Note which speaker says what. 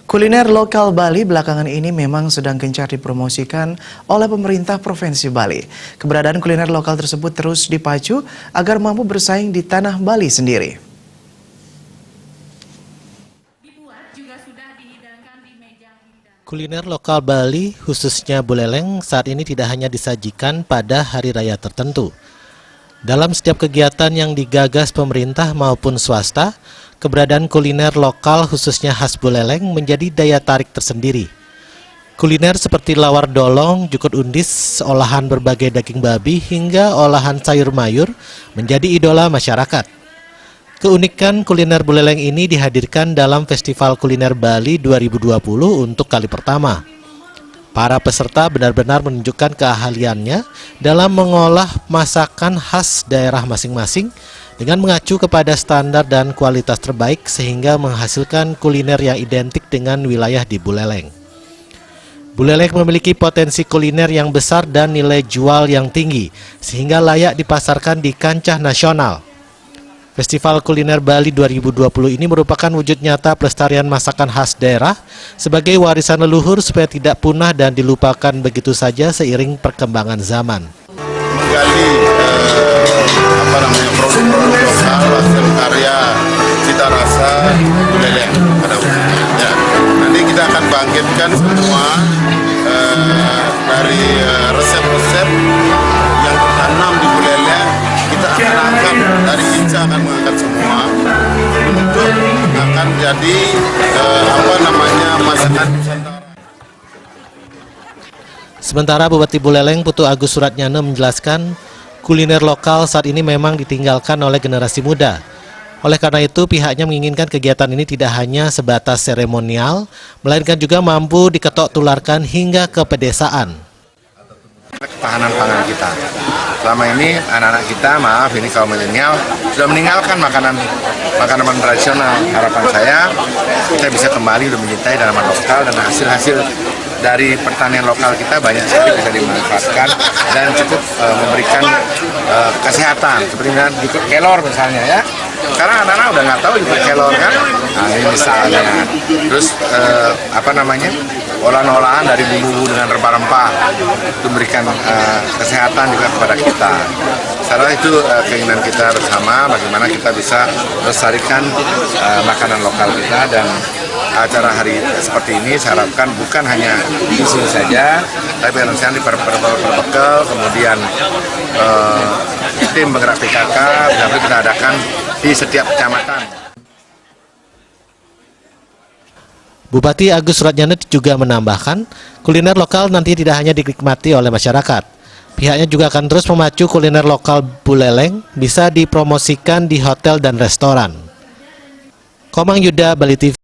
Speaker 1: Kuliner lokal Bali belakangan ini memang sedang gencar dipromosikan oleh pemerintah Provinsi Bali. Keberadaan kuliner lokal tersebut terus dipacu agar mampu bersaing di tanah Bali sendiri.
Speaker 2: Kuliner lokal Bali, khususnya buleleng, saat ini tidak hanya disajikan pada hari raya tertentu. Dalam setiap kegiatan yang digagas pemerintah maupun swasta, keberadaan kuliner lokal khususnya khas buleleng menjadi daya tarik tersendiri. Kuliner seperti lawar dolong, jukut undis, olahan berbagai daging babi, hingga olahan sayur mayur menjadi idola masyarakat. Keunikan kuliner buleleng ini dihadirkan dalam Festival Kuliner Bali 2020 untuk kali pertama. Para peserta benar-benar menunjukkan keahliannya dalam mengolah masakan khas daerah masing-masing dengan mengacu kepada standar dan kualitas terbaik sehingga menghasilkan kuliner yang identik dengan wilayah di Buleleng. Buleleng memiliki potensi kuliner yang besar dan nilai jual yang tinggi sehingga layak dipasarkan di kancah nasional. Festival Kuliner Bali 2020 ini merupakan wujud nyata pelestarian masakan khas daerah sebagai warisan leluhur supaya tidak punah dan dilupakan begitu saja seiring perkembangan zaman.
Speaker 3: Menggali produk-produk lokal, hasil karya, cita rasa buleleng pada umumnya. Ya. Nanti kita akan bangkitkan semua dari resep-resep yang tertanam di buleleng. Kita akan angkat dari Inca, akan mengangkat semua untuk akan jadi masakan Nusantara.
Speaker 2: Sementara Bupati Buleleng Putu Agus Suratnyana menjelaskan kuliner lokal saat ini memang ditinggalkan oleh generasi muda. Oleh karena itu pihaknya menginginkan kegiatan ini tidak hanya sebatas seremonial, melainkan juga mampu diketok tularkan hingga ke pedesaan.
Speaker 4: Ketahanan pangan kita. Selama ini anak-anak kita, maaf ini kaum milenial, sudah meninggalkan makanan tradisional. Harapan saya kita bisa kembali untuk mencintai tanaman lokal dan hasil-hasil dari pertanian lokal kita banyak sekali bisa dimanfaatkan dan cukup memberikan kesehatan. Seperti jukut kelor misalnya ya. Sekarang anak-anak udah nggak tahu jukut kelor kan. Nah ini misalnya. Terus olahan-olahan dari bumbu dengan rempah-rempah itu memberikan kesehatan juga kepada kita. Setelah itu keinginan kita bersama bagaimana kita bisa melestarikan makanan lokal kita, dan acara hari seperti ini saya harapkan bukan hanya di sini saja, tapi nanti di perbekal, kemudian tim penggerak PKK bisa kita adakan di setiap kecamatan.
Speaker 2: Bupati Agus Suratnyana juga menambahkan, kuliner lokal nanti tidak hanya dinikmati oleh masyarakat. Pihaknya juga akan terus memacu kuliner lokal buleleng bisa dipromosikan di hotel dan restoran. Komang Yuda, Bali TV.